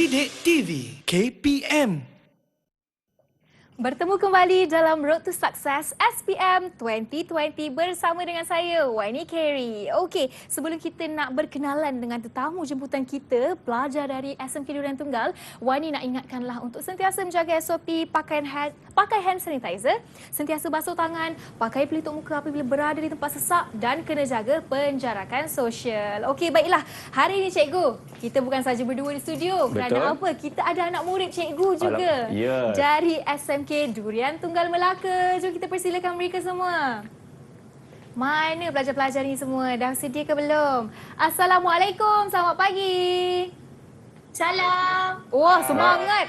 Didik TV KPM. Bertemu kembali dalam Road to Success SPM 2020 bersama dengan saya, Wani Carey. Okey, sebelum kita nak berkenalan dengan tetamu jemputan kita, pelajar dari SMK Durian Tunggal, Wani nak ingatkanlah untuk sentiasa menjaga SOP, pakai hand sanitizer, sentiasa basuh tangan, pakai pelitup muka apabila berada di tempat sesak dan kena jaga penjarakan sosial. Okey, baiklah. Hari ini cikgu, kita bukan saja berdua di studio. Kerana apa? Kita ada anak murid cikgu juga. Dari SMK Durian Tunggal Melaka. Jom kita persilakan mereka semua. Mana pelajar-pelajar ni semua? Dah sedia ke belum? Assalamualaikum, selamat pagi. Salam. Wah, semangat.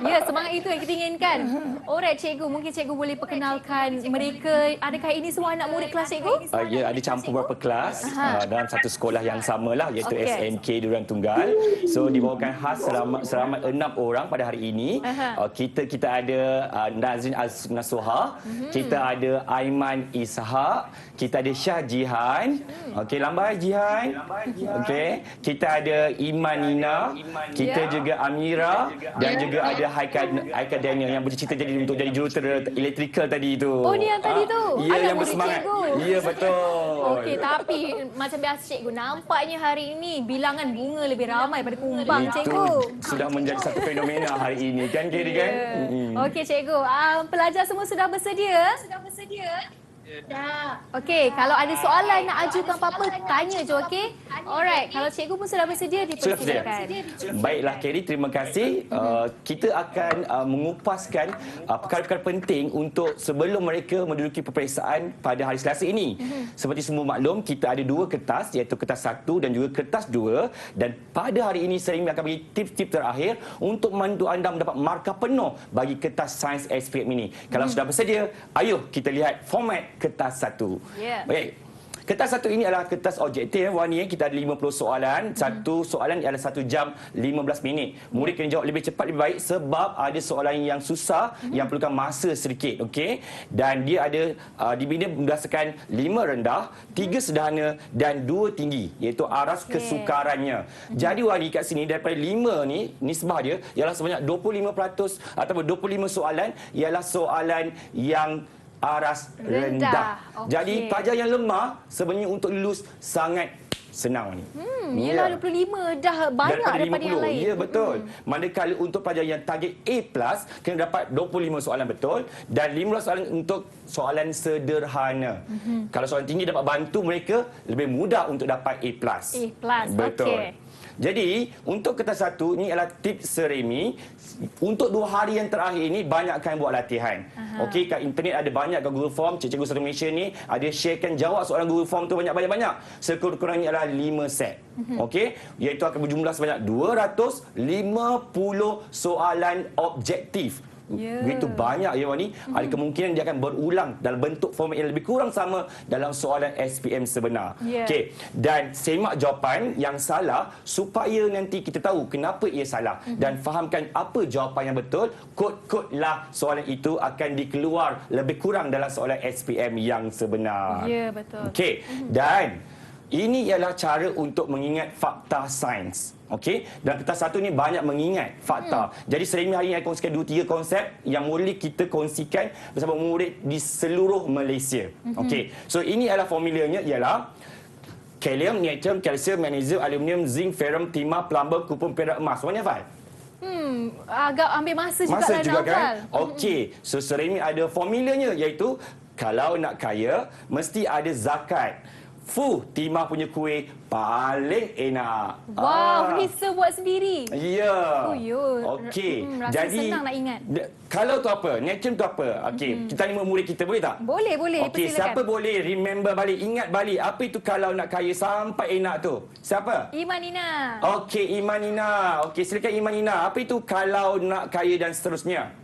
Ya, semangat itu yang kita inginkan. Alright, cikgu. Mungkin cikgu boleh perkenalkan mereka. Adakah ini semua anak murid kelas cikgu? Ya, ada campur beberapa kelas dalam satu sekolah yang samalah, iaitu SMK Durian Tunggal. So, dibawakan khas selama 6 orang pada hari ini. Kita ada Nazrin Nasuha, kita ada Aiman Ishak, kita ada Syah Jihan. Okey, lambai Jihan. Okey, kita ada Iman Nina. Kita juga Amira dan juga ada Haikal Daniel yang bercita-cita untuk jadi jurutera elektrikal tadi itu. Oh, ni yang tadi tu? Ya, yang bersemangat. Ya, betul. Okey, tapi macam biasa cikgu, nampaknya hari ini bilangan bunga lebih ramai pada kumbang cikgu. Sudah menjadi satu fenomena hari ini kan, Kiri kan? Okey cikgu, pelajar semua sudah bersedia? Dah. Okey, kalau ada soalan nak ajukan apa-apa, tanya je, okey? Alright, kalau cikgu pun sudah bersedia, dipersilakan. Baiklah, Kerry, terima kasih. Kita akan mengupaskan perkara-perkara penting untuk sebelum mereka menduduki peperiksaan pada hari Selasa ini. Seperti semua maklum, kita ada 2 kertas, iaitu kertas 1 dan juga kertas 2. Dan pada hari ini, saya akan bagi tips-tips terakhir untuk membantu anda mendapat markah penuh bagi kertas sains SPM ini. Kalau sudah bersedia, ayo kita lihat format kertas 1. Baik. Kertas 1 ini adalah kertas objektif, Wani. Kita ada 50 soalan. Satu soalan adalah 1 jam 15 minit. Murid kena jawab lebih cepat lebih baik sebab ada soalan yang susah yang perlukan masa sedikit, okey? Dan dia ada dibina berdasarkan 5 rendah, 3 sederhana dan 2 tinggi, iaitu aras kesukarannya. Jadi Wani kat sini daripada 5 ni, nisbah dia ialah sebanyak 25% ataupun 25 soalan ialah soalan yang aras rendah. Jadi pelajar yang lemah sebenarnya untuk lulus sangat senang ni. Yelah 25 dah banyak daripada yang lain. Ya, betul. Manakala untuk pelajar yang target A+, kena dapat 25 soalan betul dan 15 soalan untuk soalan sederhana. Kalau soalan tinggi dapat bantu mereka lebih mudah untuk dapat A+. Betul. Okay. Jadi, untuk kertas 1 ni adalah tips Seremi. Untuk 2 hari yang terakhir ini, banyakkan buat latihan. Okey, kat internet ada banyak kat Google Form. Cikgu Satu Malaysia ni ada sharekan jawab soalan Google Form tu banyak-banyak. Sekurang-kurangnya adalah 5 set. Okey, iaitu akan berjumlah sebanyak 250 soalan objektif. Begitu banyak ya Wani. Ada kemungkinan dia akan berulang dalam bentuk format yang lebih kurang sama dalam soalan SPM sebenar. Okey, dan semak jawapan yang salah supaya nanti kita tahu kenapa ia salah dan fahamkan apa jawapan yang betul. Kod-kodlah soalan itu akan dikeluar lebih kurang dalam soalan SPM yang sebenar. Ya, betul. Okey, dan ini ialah cara untuk mengingat fakta sains. Okey, dan kertas 1 ni banyak mengingat fakta. Jadi Seremi hari ini akan kongsikan 2-3 konsep yang boleh kita kongsikan bersama murid di seluruh Malaysia. Okey, so ini adalah formulanya ialah kalium, natrium, kalsium, magnesium, aluminium, zinc, ferrum, timah, plumber, kupon, perak, emas. Mana hafal? Agak ambil masa juga masa lah juga nak kan? hafal. Okey, so Seremi ada formulanya iaitu kalau nak kaya mesti ada zakat. Timah punya kuih paling enak. Wow, Nisa buat sendiri. Ya. Okey. Rasa Jadi senang nak ingat. Kalau tu apa? Nature tu apa? Okey, kita tanya murid kita boleh tak? Boleh. Okey, siapa boleh remember balik, ingat balik apa itu kalau nak kaya sampai enak tu? Siapa? Iman Nina. Okey, Iman Nina. Okey, silakan Iman Nina. Apa itu kalau nak kaya dan seterusnya?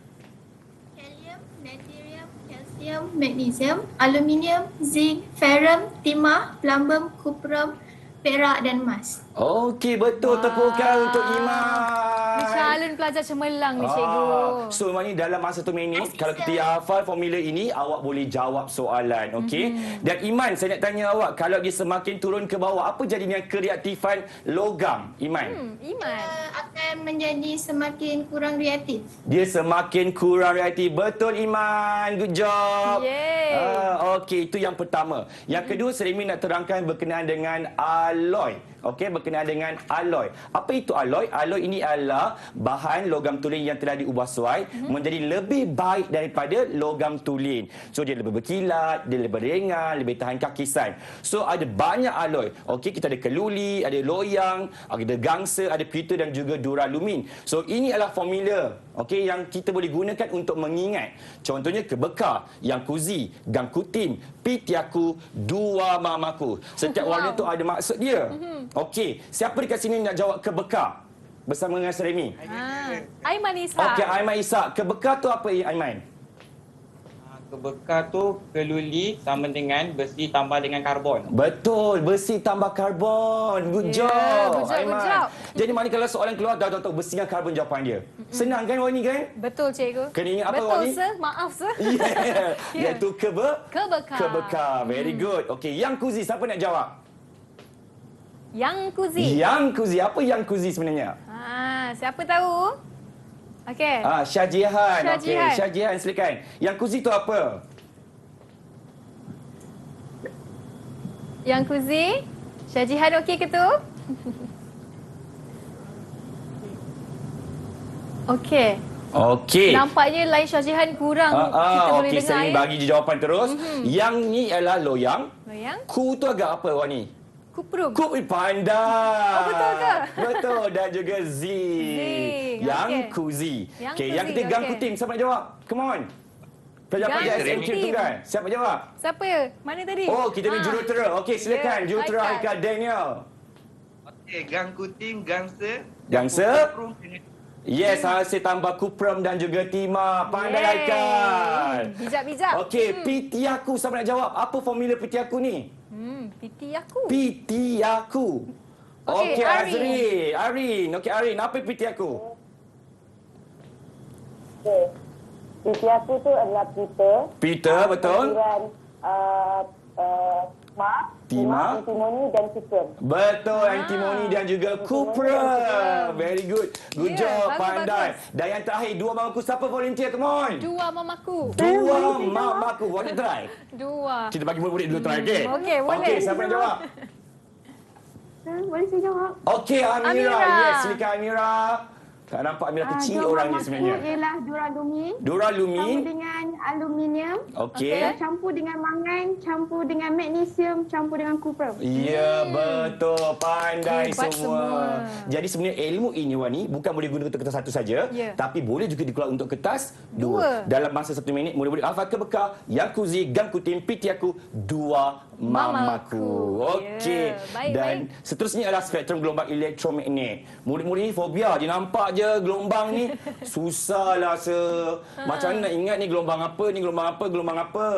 Magnesium, aluminium, zinc, ferrum, timah, plumber, kuprum, perak dan emas. Okey, betul. Tepukan untuk Iman. Calon pelajar cemerlang ni cikgu. So maknanya dalam masa 1 minit kalau kita hafal formula ini awak boleh jawab soalan, okey? Dan Iman, saya nak tanya awak, kalau dia semakin turun ke bawah, apa jadinya kereaktifan logam, Iman? Iman Akan akan menjadi semakin kurang kreatif. Dia semakin kurang reaktif. Betul Iman. Good job. Yeay. Okey, itu yang pertama. Yang kedua, Seremi nak terangkan berkenaan dengan alloy. Okey, berkenaan dengan alloy. Apa itu alloy? Alloy ini adalah bahan logam tulen yang telah diubah suai menjadi lebih baik daripada logam tulen. So dia lebih berkilat, dia lebih ringan, lebih tahan kakisan. So ada banyak alloy. Okey, kita ada keluli, ada loyang, ada gangsa, ada pewter dan juga duralumin. So ini adalah formula okey yang kita boleh gunakan untuk mengingat. Contohnya kebekar, yang kuzi, gangkutin, pitiaku, dua mamaku. Setiap warna tu ada maksud dia. Okey, siapa dekat sini nak jawab kebekar bersama dengan Seremi? Aiman Ishak. Okey, Aiman Ishak. Kebekar tu apa Aiman? Kebekar tu keluli sama dengan besi tambah dengan karbon. Betul, besi tambah karbon. Good job, good job, Aiman. good job. Jadi mana kalau soalan keluar dah tahu besi dan karbon jawapan dia. Senang kan Wani kan? Betul cikgu. Kena ingat apa Betul Wani? sir, maaf sir. Yeah. Iaitu Kebekar. kebekar. Very good. Okey, yang kuzi siapa nak jawab? Yang kuzi. Yang kuzi. Apa yang kuzi sebenarnya? Siapa tahu? Okey. Syajihan. Syajihan. Okey, Syajihan silakan. Yang kuzi tu apa? Yang kuzi. Syajihan okey ke tu? Okey. Okey. Nampaknya lain Syajihan kurang. Kita boleh okey, dengar saya ya. bagi je jawapan terus. Yang ni adalah loyang. Loyang. Ku tu agak apa Wani? Kuprum. Pandai. betul ke? Betul. Dan juga Z. Yang okey. kuzi. Yang Okey, yang kuzi, ketiga gang okey. kuting. Siapa nak jawab? Come on. Pelajar-pelajar Gang SMQ kuting. tu kan? Siapa jawab? Siapa ya? Mana tadi? Oh, kita ni jurutera. Okey, silakan. Ya, Jurutera Haikal. Haikal Daniel. Okey, gang kuting, gangsa. Gangsa? kuprum dengan Yes, hasil tambah kupram dan juga timah. Pandai Haikal. Bijak-bijak. Okey, pitiaku. Siapa nak jawab? Apa formula pitiaku ni? Piti aku. Pitiaku. Okey, Okey, Arin. Azrin. Arin. Okey, Arin. Apa pitiaku? Piti aku tu adalah Peter. Peter, betul. Kemudian Timah. antimoni dan Kuprum. Betul, antimoni dan juga kupra. Very good. Good Ya, job, bagus, pandai. bagus. Dan yang terakhir, dua mamaku. Siapa volunteer? Come on. Dua mamaku. Dua mamaku. Boleh try? Dua. Kita bagi murid dulu try, okey? Okey, boleh. Okey, siapa nak jawab? Boleh saya jawab? Okey, Amira. Amira. Yes, silakan Amira. Tak nampak Amira kecil orangnya sebenarnya. ialah duralumin. Duralumin. dengan aluminium. Okey. Campur dengan mangan, campur dengan magnesium, campur dengan kuprum. Ya, betul. Pandai Hebat semua. Jadi sebenarnya ilmu ini Wani bukan boleh guna untuk kertas satu saja, Ya. tapi boleh juga dikeluar untuk kertas Dua. Dalam masa 1 minit, murid-murid hafal kebekar, yang kuzi, gang kutim, pitiaku, dua mamaku. Okey. Ya, baik, Dan baik. seterusnya adalah spektrum gelombang elektromagnet. Murid-murid ni fobia, dia nampak je gelombang ni. Susahlah macam mana nak ingat ni gelombang apa, ni gelombang apa, gelombang apa.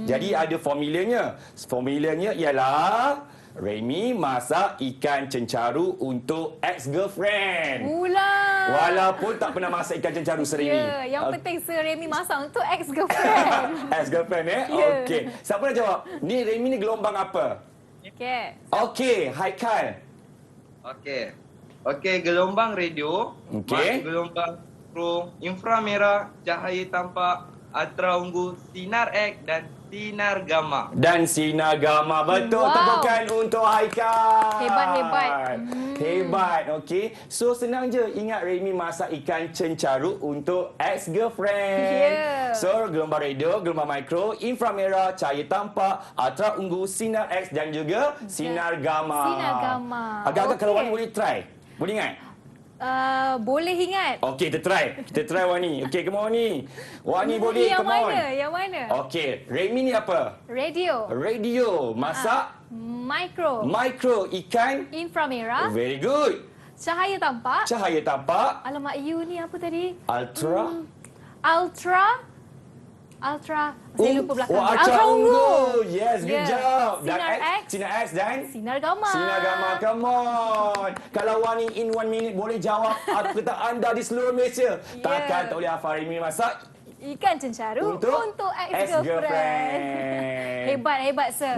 Jadi ada formulanya. Formulanya ialah Remy masak ikan cencaru untuk ex-girlfriend. Ulang. Walaupun tak pernah masak ikan cencaru Seremi. Ya, yang penting Sir Remy masak untuk ex-girlfriend. Ex-girlfriend Ya. Okey. Siapa nak jawab? Ni Remy ni gelombang apa? Okey. Okey, Haikal. Okey. Okey, gelombang radio. Okey. Gelombang inframerah, cahaya tampak, ultraungu, sinar X dan sinar gamma. Dan sinar gamma. Betul. Wow. Tepukan untuk Haikal. Hebat. Hebat. Okey. So senang je. Ingat Remy masak ikan cencaru untuk ex-girlfriend. Ya. So gelombang radio, gelombang mikro, inframerah, cahaya tampak, ultra ungu, sinar X dan juga sinar gamma. Sinar gamma. Agak-agak kalau Okey. Wani boleh try. Boleh ingat? Boleh ingat. Okey, kita try. Kita try Wani. Okey, come on Wani. Wani boleh, Yang come on. mana? Yang mana? Okey, Remy ni apa? Radio. Radio, masak, Micro. mikro, ikan. Inframerah. Very good. Cahaya tampak. Cahaya tampak, Alamak, you ni apa tadi? ultra. Ultra. Saya lupa belakang. Ultra ungu. Yes, good Yeah. job. Dan Sinar X. Sinar X dan Sinar gamma. Sinar gamma, come on. Kalau Wani in 1 minute boleh jawab kata anda di seluruh Malaysia. Takkan tak boleh hafal Remy masak Ikan cencaru untuk ex-girlfriend. Hebat, sir.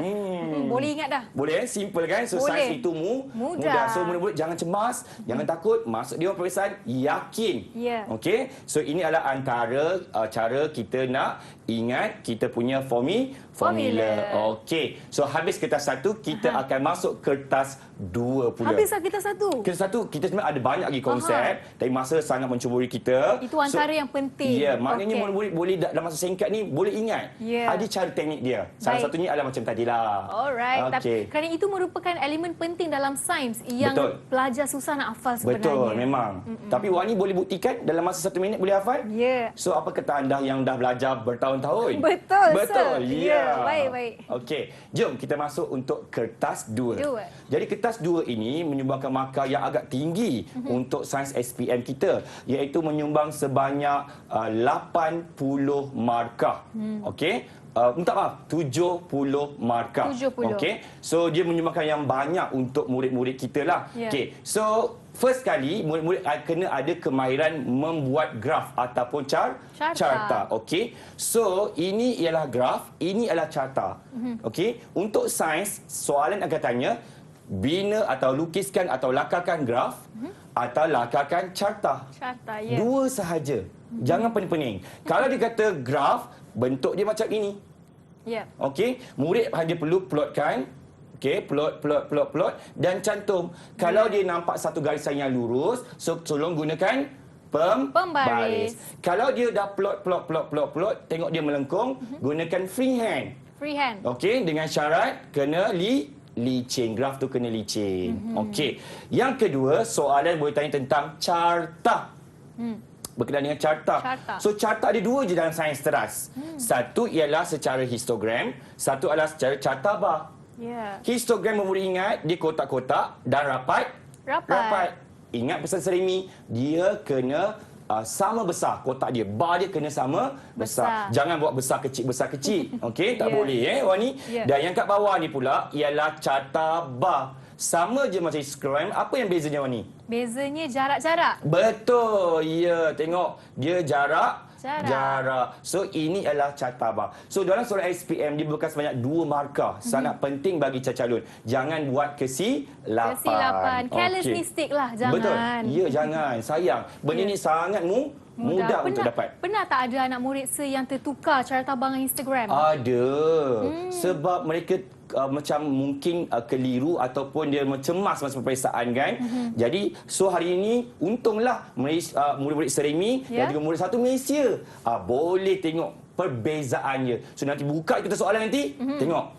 Boleh ingat dah. Boleh, simple kan? So, Boleh. sains itu mudah. So, murid-murid jangan cemas, jangan takut. Masuk dia peperiksaan, yakin. Ya. Okey? So, ini adalah antara cara kita nak ingat kita punya formula. Okey. So, habis kertas 1, kita akan masuk kertas 2 pula. Habis lah kita satu. Kertas 1, kita sebenarnya ada banyak lagi konsep. Tapi masa sangat mencuburi kita. Itu antara yang penting. Ya, maknanya murid-murid boleh dalam masa singkat ni boleh ingat. Ya. Ada cara teknik dia. Salah satunya adalah macam tadilah. Alright. Okey. Kerana itu merupakan elemen penting dalam sains yang pelajar susah nak hafal sebenarnya. Betul, memang. Tapi Wani boleh buktikan dalam masa 1 minit boleh hafal? Ya. So, apa kata anda yang dah belajar bertahun-tahun? Betul, Betul, sir. Ya, baik. Okey, jom kita masuk untuk kertas 2. Jadi, kertas 2 ini menyumbangkan markah yang agak tinggi untuk sains SPM kita, iaitu menyumbang sebanyak 80 markah. Okey? Minta maaf, 70 markah. 70. Okey. So dia menyumbangkan yang banyak untuk murid-murid kita lah. Yeah. Okey. So first kali murid-murid kena ada kemahiran membuat graf ataupun carta. Okey. So ini ialah graf, ini adalah carta. Okey. Untuk sains, soalan akan tanya bina atau lukiskan atau lakarkan graf atau lakarkan carta. Carta, ya. Dua sahaja. Jangan pening-pening. Kalau dia kata graf, bentuk dia macam ini. Ya. Okey, murid hanya perlu plotkan. Okey, plot dan cantum. Kalau dia nampak satu garisan yang lurus, so tolong gunakan pembaris. Kalau dia dah plot, tengok dia melengkung, gunakan freehand. Freehand. Okey, dengan syarat kena licin. Graf tu kena licin. Okey. Yang kedua, soalan boleh tanya tentang carta. Berkenaan dengan carta. So, carta ada dua je dalam sains teras. Satu ialah secara histogram, satu adalah secara carta bar. Yeah. Histogram murid ingat, dia kotak-kotak dan rapat. Ingat pesan Serimi, dia kena sama besar kotak dia. Bar dia kena sama besar. Jangan buat besar kecil. Okey, tak boleh Wani. Dan yang kat bawah ni pula ialah carta bar. Sama je macam Instagram. Apa yang bezanya Wani? Bezanya jarak-jarak. Betul. Ya, tengok dia jarak. So ini adalah carta bar. So dalam soalan SPM diberikan sebanyak 2 markah. Sangat penting bagi calon. Jangan buat kesilapan. Careless mistake lah, jangan. Betul. Ya, jangan. Sayang. Benda ni sangat mudah untuk dapat. Pernah tak ada anak murid yang tertukar carta bar dengan Instagram? Ada. Sebab mereka macam mungkin keliru ataupun dia cemas masa peperiksaan kan. Jadi so hari ini untunglah murid-murid Serimi dan juga murid 1 Malaysia boleh tengok perbezaannya. So nanti buka kita soalan nanti tengok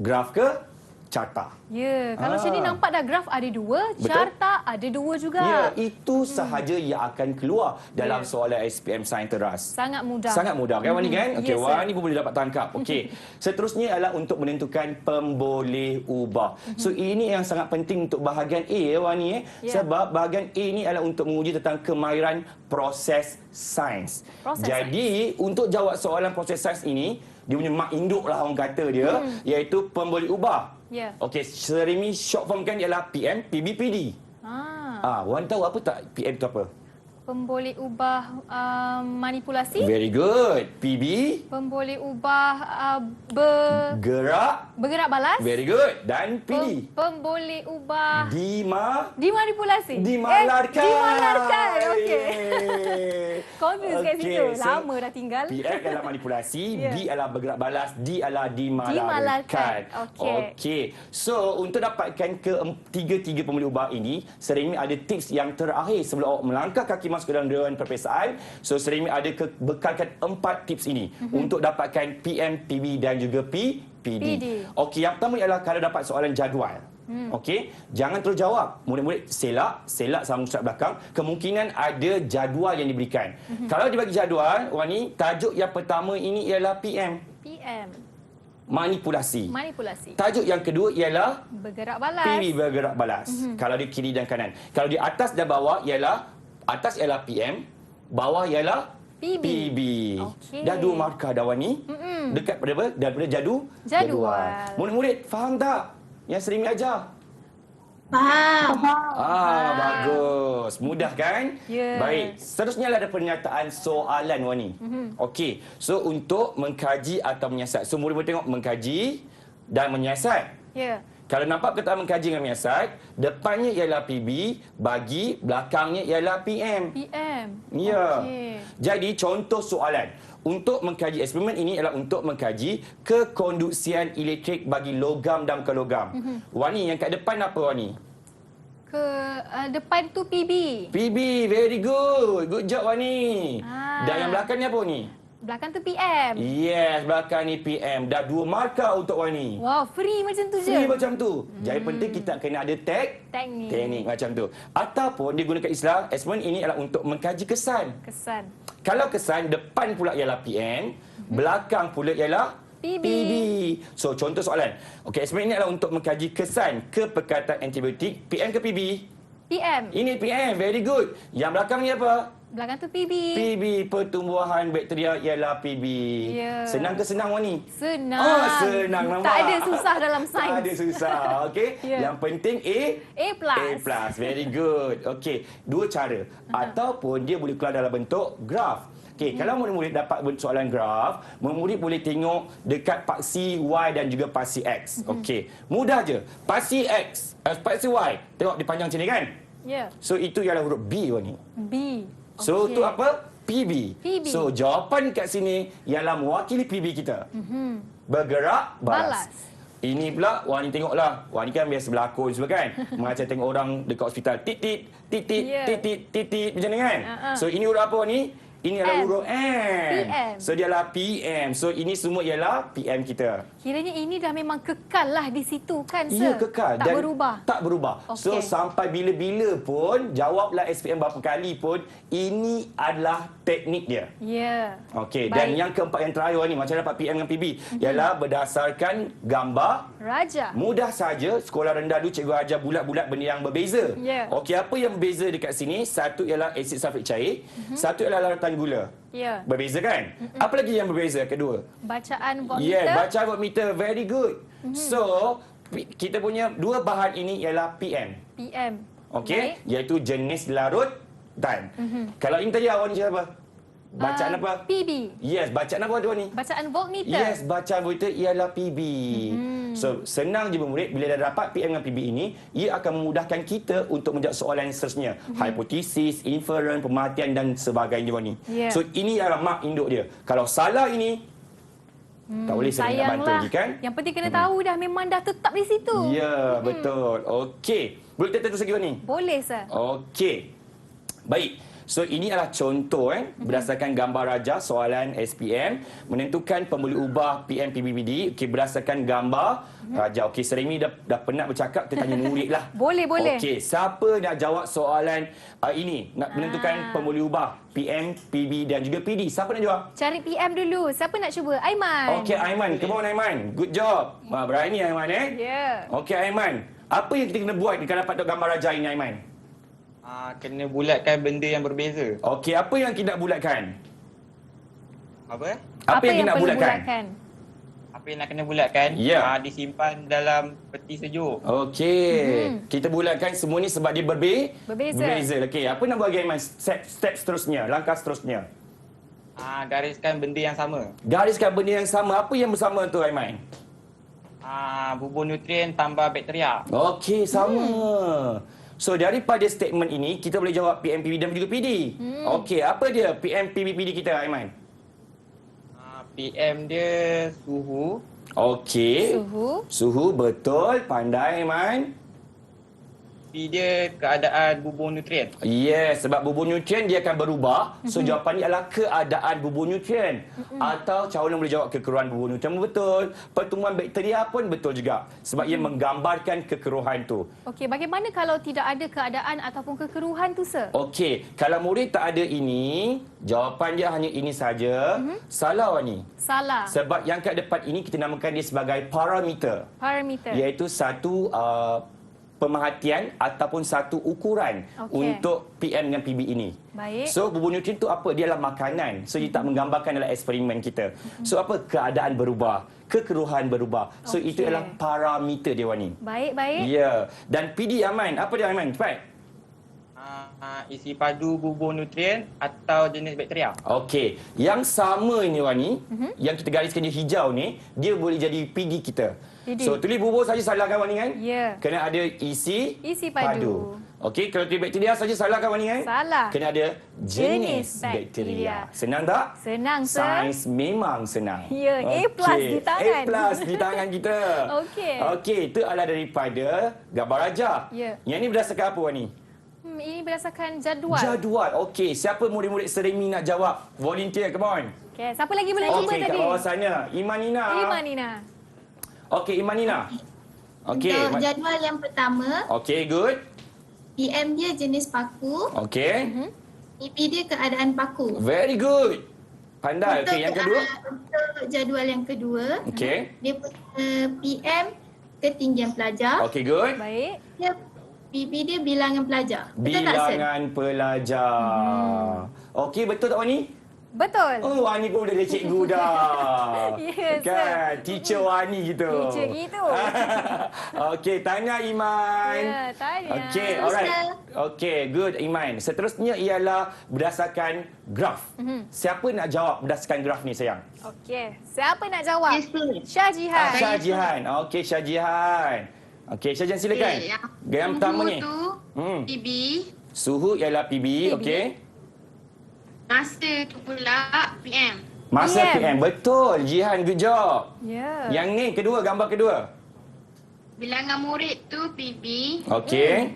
graf ke carta. Ya, kalau macam ni nampak dah graf ada 2, carta ada 2 juga. Ya, itu sahaja yang akan keluar dalam soalan SPM Sains Teras. Sangat mudah. Sangat mudah kan Wani kan? Okey, Yes, Wani pun boleh dapat tangkap. Okey. Seterusnya adalah untuk menentukan pemboleh ubah. So ini yang sangat penting untuk bahagian A Wani sebab bahagian A ni adalah untuk menguji tentang kemahiran proses sains. Jadi untuk jawab soalan proses sains ini, dia punya mak induk lah orang kata dia, iaitu pemboleh ubah. Okey, Serimi short form kan ialah PM, PB, PD. Wan tahu apa tak PM tu apa? Pemboleh ubah manipulasi. Very good. PB? Pemboleh ubah bergerak balas. Very good. Dan PD? Pemboleh ubah dimanipulasi. Dimalarkan. Okey. Confuse kat situ. Lama dah tinggal. PM adalah manipulasi, B adalah bergerak balas, D adalah dimalarkan. Okey. So, untuk dapatkan tiga pemboleh ubah ini, Serimi ada tips yang terakhir sebelum awak melangkah kaki masuk ke dalam dewan peperiksaan. So, Serimi ada bekalkan 4 tips ini untuk dapatkan PM, PB dan juga PD. Okey, yang pertama ialah kalau dapat soalan jadual. Okey, jangan terus jawab. Murid-murid selak sama surat belakang. Kemungkinan ada jadual yang diberikan. Kalau dibagi jadual, Wani, tajuk yang pertama ini ialah PM. Manipulasi. Tajuk yang kedua ialah bergerak balas. PB, bergerak balas. Kalau di kiri dan kanan. Kalau di atas dan bawah ialah atas ialah PM, bawah ialah PB. Okay. Dah 2 markah dah Wani. Dekat daripada jadual. Murid-murid faham tak yang Serimi ajar? Faham. Bagus. bagus. Mudah kan? Ya. Baik. Seterusnya ada pernyataan soalan Wani. Okey. So untuk mengkaji atau menyiasat. So murid-murid tengok mengkaji dan menyiasat. Ya. Kalau nampak perkataan mengkaji dengan menyiasat, depannya ialah PB, bagi, belakangnya ialah PM. PM. Ya. Okey. Jadi contoh soalan. Untuk mengkaji eksperimen ini ialah untuk mengkaji kekonduksian elektrik bagi logam dan bukan logam. Wani, yang kat depan apa Wani? Ke depan tu PB. PB, very good. Good job Wani. Dan yang belakangnya apa ni? Belakang tu PM. Yes, belakang ni PM. Dah 2 markah untuk Wani. Wow, free macam tu je. Free macam tu. Jadi penting kita kena ada Teknik. teknik macam tu. Ataupun dia gunakan istilah eksperimen ini adalah untuk mengkaji kesan. Kesan. Kalau kesan, depan pula ialah PM, belakang pula ialah PB. So, contoh soalan. Okey, eksperimen ini adalah untuk mengkaji kesan keperkatan antibiotik PM ke PB? PM. Ini PM, very good. Yang belakang ni apa? Belakang tu PB. PB, pertumbuhan bakteria ialah PB. Ya. Senang ke senang Wani? Senang. Oh, senang nampak. Tak ada susah dalam sains. Tak ada susah, okey. Ya. Yang penting A plus. A+, very good. Okey, 2 cara. Ataupun dia boleh keluar dalam bentuk graf. Okey, kalau murid-murid dapat soalan graf, murid boleh tengok dekat paksi Y dan juga paksi X. Okey, mudah je. Paksi X, paksi Y, tengok dia panjang macam ni kan? Ya. So itu ialah huruf B Wani. B. So Okey. tu apa? PB. PB. So jawapan kat sini ialah mewakili PB kita. Bergerak, balas. Ini pula Wani tengoklah. Wani kan biasa berlakon semua kan. Macam tengok orang dekat hospital titit titit Ya. titit titit macam ni kan. Ha-ha. So ini huruf apa Wani? Ini adalah M. huruf M. PM. So dia adalah PM. So ini semua ialah PM kita. Kiranya ini dah memang kekal lah di situ kan, Ia Sir? kekal Tak berubah. Tak berubah. So Okey. sampai bila-bila pun jawablah SPM berapa kali pun ini adalah teknik dia. Ya. Okey, Baik. dan yang keempat yang terakhir ni macam dapat PM dengan PB ialah berdasarkan gambar. Raja. Mudah saja, sekolah rendah dulu cikgu ajar bulat-bulat benda yang berbeza. Ya. Okey, apa yang berbeza dekat sini? Satu ialah asid sulfik cair, satu ialah larutan gula. Ya. Berbeza kan? Apa lagi yang berbeza kedua? Bacaan voltmeter. Yeah, baca voltmeter, very good. So, kita punya dua bahan ini ialah PM. PM. Okey, Baik. iaitu jenis larutan. Kalau ini tadi awak ni cakap apa? Bacaan apa? PB. Yes, bacaan apa dua ni? Bacaan voltmeter. Yes, bacaan voltmeter ialah PB. So, senang je murid bila dah dapat PM dengan PB ini, ia akan memudahkan kita untuk menjawab soalan seterusnya. Hipotesis, inferen, pemerhatian dan sebagainya ni. Ya. So, ini adalah mark induk dia. Kalau salah ini, tak boleh saya nak bantu Sayanglah. lagi kan? Yang penting kena tahu dah memang dah tetap di situ. Ya, betul. Okey. Boleh kita terus lagi ni? Boleh, Sir. Okey. Baik. So ini adalah contoh berdasarkan gambar raja soalan SPM menentukan pembuli ubah PM PBBD. Okey, berdasarkan gambar raja. Okey, sering ni dah penat bercakap, kita tanya murid lah. Boleh, boleh. Okey, siapa nak jawab soalan ini nak menentukan pembuli ubah PM, PB dan juga PD? Siapa nak jawab? Cari PM dulu. Siapa nak cuba? Aiman. Okey, Aiman. Come on Aiman. Good job. Berani Aiman Ya. Okey Aiman. Apa yang kita kena buat kalau dapat gambar raja ini Aiman? Kena bulatkan benda yang berbeza. Okey, apa yang kita nak bulatkan? Apa? Apa yang kita nak perlu bulatkan? Apa yang nak kena bulatkan? Ya. Disimpan dalam peti sejuk. Okey. Kita bulatkan semua ni sebab dia Berbeza. Berbeza. Okey, apa nak buat Aiman? Step seterusnya, langkah seterusnya. Gariskan benda yang sama. Gariskan benda yang sama. Apa yang bersama tu Aiman? Bubur nutrien tambah bakteria. Okey, sama. So daripada statement ini kita boleh jawab PM, PB dan juga PD. Okey, apa dia PM, PB, PD kita Aiman? PM dia suhu. Okey. Suhu betul, pandai Aiman. P dia keadaan bubur nutrien. Yes, sebab bubur nutrien dia akan berubah. So jawapan ni adalah keadaan bubur nutrien. Atau calon boleh jawab kekeruhan bubur nutrien betul. Pertumbuhan bakteria pun betul juga. Sebab ia menggambarkan kekeruhan tu. Okey, bagaimana kalau tidak ada keadaan ataupun kekeruhan tu, Sir? Okey, kalau murid tak ada ini, jawapan dia hanya ini saja. Salah Wani. Salah. Sebab yang kat depan ini kita namakan dia sebagai parameter. Parameter. Iaitu satu pemerhatian ataupun satu ukuran untuk PM dengan PB ini. Baik. So bubur nutrien tu apa? Dia adalah makanan. So dia tak menggambarkan dalam eksperimen kita. So apa? Keadaan berubah, kekeruhan berubah. So itu adalah parameter dia Wani. Baik, baik. Ya. Dan PD Aiman, apa dia Aiman? Cepat. isi padu bubur nutrien atau jenis bakteria. Okey, yang sama ini Wani, yang kita gariskan dia hijau ni, dia boleh jadi PD kita. PD. So tulis bubur saja salahkan Wani kan? Ya. Kena ada isi padu. Okey, kalau tulis bakteria saja salahkan Wani kan? Salah. Kena ada Jenis jenis bakteria. bakteria. Senang tak? Senang, Sir. Sains memang senang. Ya, A+ di tangan. A+ di tangan kita. Okey. Okey, itu adalah daripada gambar rajah. Ya. Yang ni berdasarkan apa Wani? Ini berdasarkan jadual. Jadual. Okey, siapa murid-murid Seremi nak jawab? Volunteer, come on. Okey, siapa lagi boleh cuba Okey, kat tadi? bawah sana. Imanina. Imanina. Okey, Imanina. Okey. Untuk jadual yang pertama, Okey, good. PM dia jenis paku, Okey. PP dia keadaan paku. Very good. Pandai. Okey, yang kedua. Untuk jadual yang kedua, Okey. dia punya PM ketinggian pelajar, Okey, good. Baik. dia PP dia bilangan pelajar. Betul tak, Sir? Bilangan pelajar. Okey, betul tak Wani? Betul. Oh, Wani pun dah jadi cikgu dah. Yes, Kan? Teacher Wani gitu. Teacher gitu. Okey, tanya Iman. Ya, tanya. Okey, alright. Okey, good Iman. Seterusnya ialah berdasarkan graf. Siapa nak jawab berdasarkan graf ni sayang? Okey. Siapa nak jawab? Yes, Sir. Syah Jihan. Syah Jihan. Okey, Syah Jihan. Okey, Syah Jihan silakan. Okey, Yang pertama ni. tu PB, Suhu ialah PB, okey. masa tu pula PM. Masa PM. PM. Betul, Jihan, good job. Ya. Yang ni kedua, gambar kedua. Bilangan murid tu PB, Okey.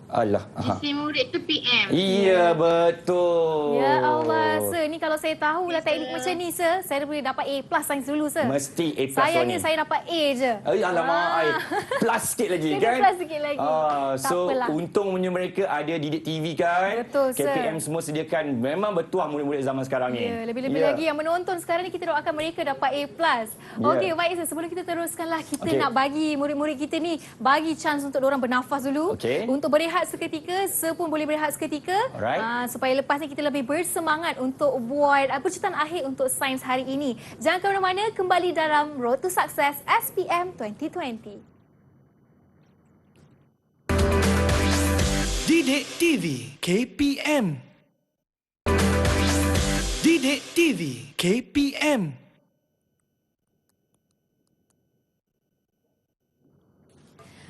Alah. Aha. isi murid tu PM. Iya, betul. Ya Allah, Sir. Ni kalau saya tahulah Yes, teknik Sir. macam ni, Sir, saya boleh dapat A+ sains dulu, Sir. Mesti A+ Sayangnya Wani. saya dapat A je. Alamak, plus sikit lagi Kena kan? plus sikit lagi. Tak So, apalah. untungnya mereka ada Didik TV kan? Betul, Sir. KPM semua sediakan. Memang bertuah murid-murid zaman sekarang ni. Ya, lebih-lebih lagi yang menonton sekarang ni, kita doakan mereka dapat A+. Okey, baik, Sir. Sebelum kita teruskanlah, kita Okey. nak bagi murid-murid kita ni bagi chance untuk diorang bernafas dulu. Okey. Untuk berehat seketika, Sir pun boleh berehat seketika. Alright. Supaya lepas ni kita lebih bersemangat untuk buat percubaan akhir untuk sains hari ini. Jangan ke mana-mana, kembali dalam Road to Success SPM 2020. Didik TV KPM. Didik TV KPM.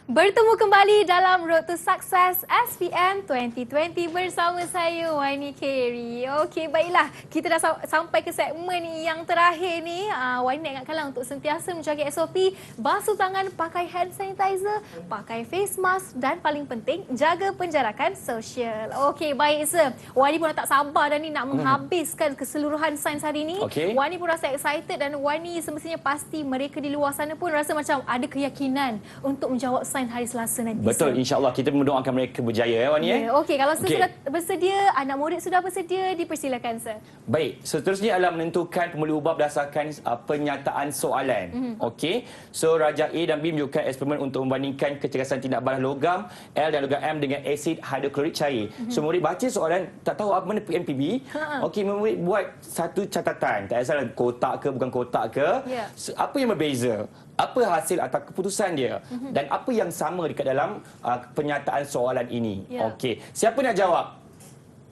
Bertemu kembali dalam Road to Success SPM 2020 bersama saya Wani Carey. Okey, baiklah. Kita dah sampai ke segmen yang terakhir ni. Wani nak ingatkanlah untuk sentiasa menjaga SOP, basuh tangan, pakai hand sanitizer, pakai face mask dan paling penting jaga penjarakan sosial. Okey, baik Sir. Wani pun dah tak sabar dah ni nak menghabiskan keseluruhan sains hari ini. Okey. Wani pun rasa excited dan Wani semestinya pasti mereka di luar sana pun rasa macam ada keyakinan untuk menjawab sains hari Selasa nanti. Betul, insya-Allah kita mendoakan mereka berjaya Wani Ya, okey, kalau Sir Okey. sudah bersedia, anak murid sudah bersedia, dipersilakan Sir. Baik, seterusnya adalah menentukan pemilih ubah berdasarkan penyataan soalan. Okey. So Raja A dan B menunjukkan eksperimen untuk membandingkan kecergasan tindak balas logam L dan logam M dengan asid hidroklorik cair. So murid baca soalan, tak tahu apa mana PMPB. Okey, murid buat satu catatan. Tak kisahlah kotak ke bukan kotak ke. Ya. So, apa yang berbeza? Apa hasil atau keputusan dia dan apa yang sama dekat dalam penyataan soalan ini. Ya. Okey, siapa nak jawab?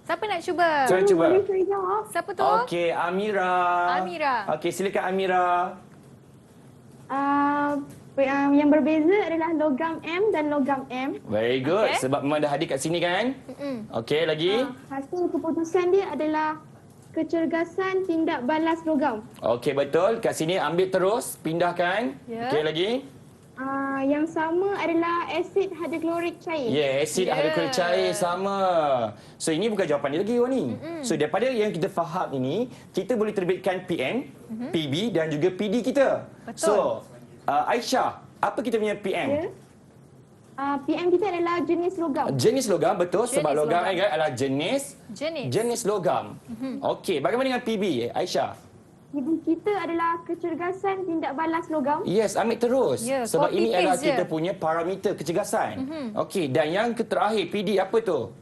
Siapa nak cuba? Cuba. Boleh saya jawab? Siapa tu? Okey, Amira. Amira. Okey, silakan Amira. Yang berbeza adalah logam M dan logam M. Very good. Okey. Sebab memang dah hadir kat sini kan? Okey, lagi. Hasil keputusan dia adalah kecergasan tindak balas logam. Okey, betul. Kat sini ambil terus, pindahkan. Ya. Okey, lagi. Yang sama adalah asid hidroklorik cair. Ya, asid Ya. hidroklorik cair sama. So ini bukan jawapan dia lagi Wani. So daripada yang kita faham ini, kita boleh terbitkan PM, PB dan juga PD kita. Betul. So, Aisyah, apa kita punya PM? Ya. PM kita adalah jenis logam. Jenis logam, betul. Sebab Jenis logam logam. kan adalah jenis Jenis. logam. Okey, bagaimana dengan PB, Aisyah? Ibu kita adalah kecergasan tindak balas logam. Yes, ambil terus. Ya, Sebab copy ini adalah paste je. kita punya parameter kecergasan. Okey, dan yang terakhir, PD apa tu?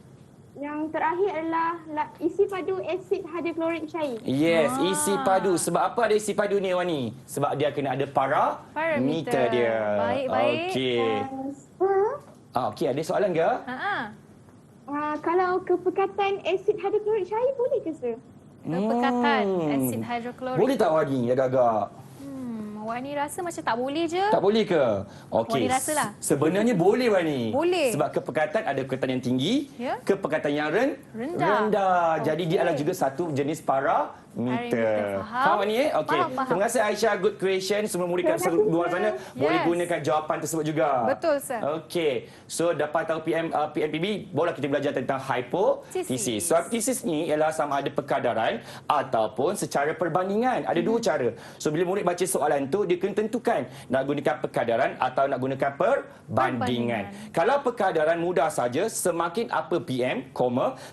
Yang terakhir adalah isi padu asid hidroklorik cair. Yes, isi padu. Sebab apa ada isi padu ni, Wani? Sebab dia kena ada parameter dia. Baik, baik. Okey. Okey, ada soalan ke? Ha. Kalau kepekatan asid hidroklorik cair boleh ke sir? Kepekatan asid hidroklorik. Boleh tak Wani agak-agak? Wani rasa macam tak boleh je. Tak boleh ke? Wani Okey. rasalah. Sebenarnya boleh Wani. Boleh. Sebab kepekatan ada kepekatan yang tinggi, Ya. kepekatan yang Rendah. Jadi dia adalah juga satu jenis parameter. Faham? Wani Okey. Faham. Terima kasih Aisyah, good question. Semua murid kat luar sana boleh gunakan jawapan tersebut juga. Betul, sir. Okey. So dapat tahu PMPB, boleh kita belajar tentang hipotesis. So hipotesis ni ialah sama ada perkadaran ataupun secara perbandingan. Ada dua cara. So bila murid baca soalan tu, dia kena tentukan nak gunakan perkadaran atau nak gunakan perbandingan. Kalau perkadaran mudah saja, semakin apa PM,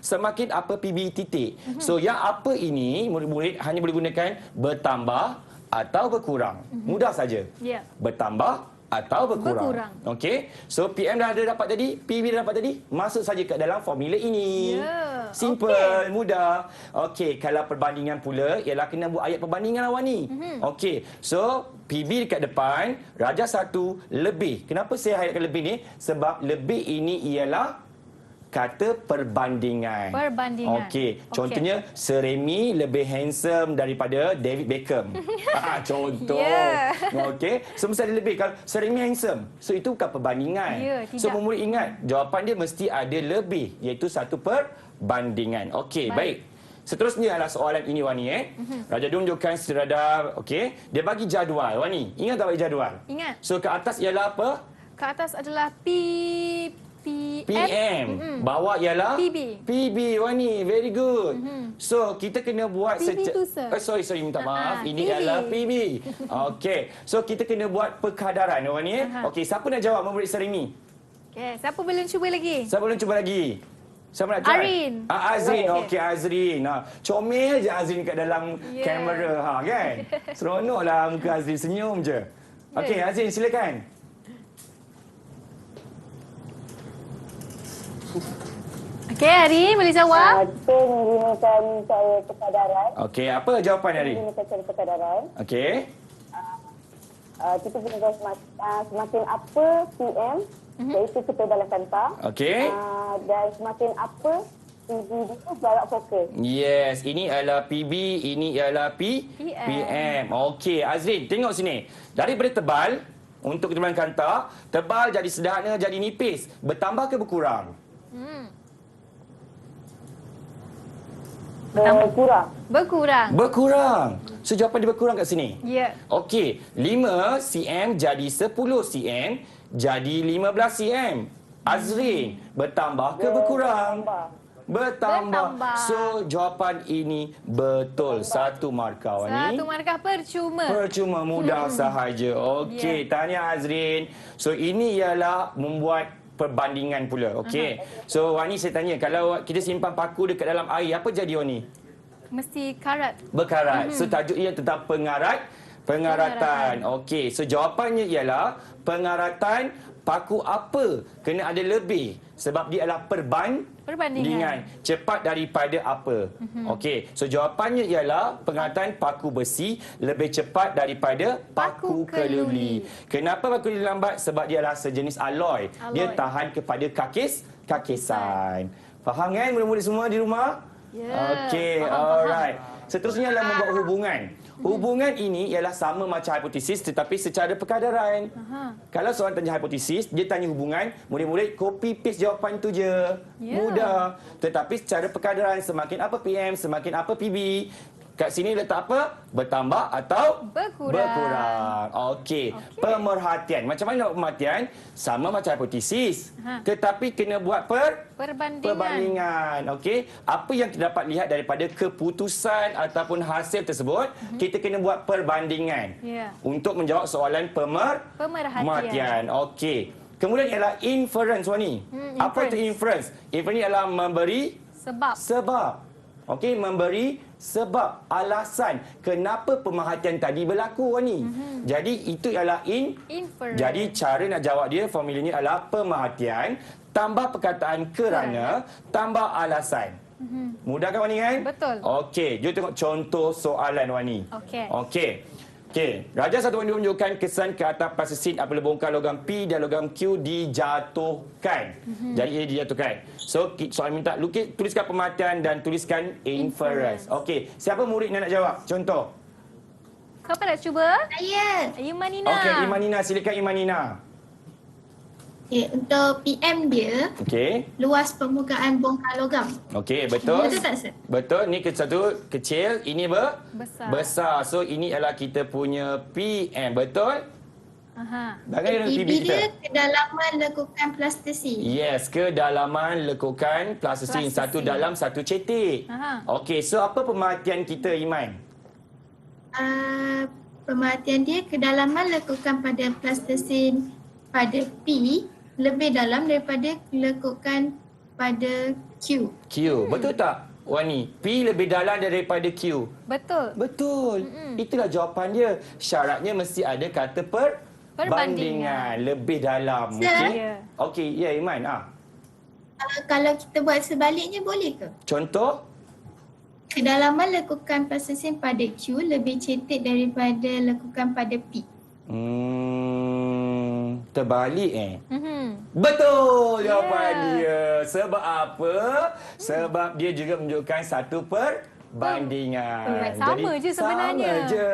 semakin apa PB titik. So yang apa ini murid-murid hanya boleh gunakan bertambah atau berkurang. Mudah saja. Ya. Bertambah atau berkurang. Okey. So PM dah ada dapat tadi, PB dah dapat tadi, masuk saja ke dalam formula ini. Ya. Simple, mudah. Okey, kalau perbandingan pula ialah kena buat ayat perbandingan awak ni. Okey. So PB dekat depan, Raja 1 lebih. Kenapa saya hayatkan lebih ni? Sebab lebih ini ialah kata perbandingan. Perbandingan. Okey, contohnya Seremi lebih handsome daripada David Beckham. Contoh. Ya. Okey, so mesti ada lebih. Kalau Seremi handsome, so itu bukan perbandingan. Ya, So tidak. murid ingat, jawapan dia mesti ada lebih, iaitu satu perbandingan. Okey, baik. Seterusnya adalah soalan ini Wani Raja tunjukkan serada, okey. Dia bagi jadual Wani. Ingat tak bagi jadual? Ingat. So ke atas ialah apa? Ke atas adalah PM. Bawah ialah PB Wani, very good. So kita kena buat PB tu, sir. sorry minta maaf. Ini PB. adalah PB. Okey. So kita kena buat perkadaran Wani Okey, siapa nak jawab murid Seremi? Okay, siapa belum cuba lagi? Siapa belum cuba lagi? Siapa nak try? Arin. Azrin. Okey, Azrin. Comel je Azrin kat dalam kamera kan. Seronoklah muka Azrin, senyum je. Okey, Azrin silakan. Okey, Arin boleh jawab? Kita menggunakan cara perkadaran. Okey, apa jawapan Azrin? Menggunakan cara perkadaran. Okey. Kita gunakan semakin apa PM, iaitu ketebalan kanta. Okey. Dan semakin apa PB itu jarak fokus. Yes, ini adalah PB, ini adalah PM. Okey, Azrin, tengok sini. Daripada tebal, untuk ketebalan kanta, tebal jadi sederhana, jadi nipis. Bertambah ke berkurang? Berkurang. Berkurang. So, jawapan dia berkurang kat sini. Ya. Okey, 5 cm jadi 10 cm, jadi 15 cm. Azrin, bertambah ke berkurang? Bertambah. So, jawapan ini betul. Satu markah, Wani. Satu markah percuma. Percuma, mudah sahaja. Okey, tahniah Azrin. So, ini ialah membuat perbandingan pula. Okey. So, Wani saya tanya, kalau kita simpan paku dekat dalam air, apa jadi Wani? Mesti karat. Berkarat. So, tajuk ia tentang pengaratan. Okey. So, jawapannya ialah pengaratan paku apa kena ada lebih. Sebab dia adalah perbandingan. Cepat daripada apa. Okey. So, jawapannya ialah pengaratan paku besi lebih cepat daripada paku keluli. Kenapa paku keluli lambat? Sebab dia adalah sejenis alloy. Dia tahan kepada kakisan. Faham kan murid-murid semua di rumah? Okey, alright. Seterusnya adalah membuat hubungan. Hubungan ini ialah sama macam hipotesis tetapi secara perkadaran. Kalau soalan tanya hipotesis, dia tanya hubungan, murid-murid copy paste jawapan tu je. Mudah. Tetapi secara perkadaran, semakin apa PM, semakin apa PB. Kat sini letak apa? Bertambah atau berkurang. Okey. Pemerhatian. Macam mana nak buat pemerhatian? Sama macam hipotesis. Tetapi kena buat perbandingan. Okey. Apa yang kita dapat lihat daripada keputusan ataupun hasil tersebut, kita kena buat perbandingan. Untuk menjawab soalan pemerhatian. Okey. Kemudian ialah inference, Wani. Apa itu inference? Inference ialah memberi sebab. Okey, memberi sebab, alasan kenapa pemerhatian tadi berlaku, Wani. Jadi itu ialah inference. Jadi cara nak jawab dia, formulanya adalah pemerhatian tambah perkataan kerana tambah alasan. Mudah kan, Wani kan? Betul. Okey, jom tengok contoh soalan, Wani. Okey. Okey. Okey, Raja satu ini menunjukkan kesan ke atas plasticine apabila bongkar logam P dan logam Q dijatuhkan. Jadi ia dijatuhkan. So, soalan minta tuliskan pemerhatian dan tuliskan inference. Okey, siapa murid yang nak jawab? Contoh. Siapa nak cuba? Saya. Imanina. Okey, Imanina, silakan Imanina. Okay, untuk PM dia, Okey. luas permukaan bongkar logam. Okey, betul. Betul tak, Sir? Betul. Ni satu kecil, ini Besar. besar. So ini adalah kita punya PM, betul? Aha. Bagaimana PB PB kita? dia kedalaman lekukan plastisin. Yes, kedalaman lekukan plasticine. Plasticine. Satu dalam, satu cetek. Aha. Okey, so apa pemerhatian kita, Iman? Pemerhatian dia kedalaman lekukan pada plastisin pada P lebih dalam daripada lekukan pada Q. Q. Betul tak, Wani? P lebih dalam daripada Q. Betul. Betul. Itulah jawapan dia. Syaratnya mesti ada kata perbandingan. Lebih dalam. Sir? Okey? Ya. Okey, ya Iman. Kalau kita buat sebaliknya boleh ke? Contoh? Kedalaman lekukan plastisin pada Q lebih cetek daripada lekukan pada P. Terbalik Betul jawapan dia. Sebab apa? Sebab dia juga menunjukkan satu perbandingan. Sama je sebenarnya. Sama je.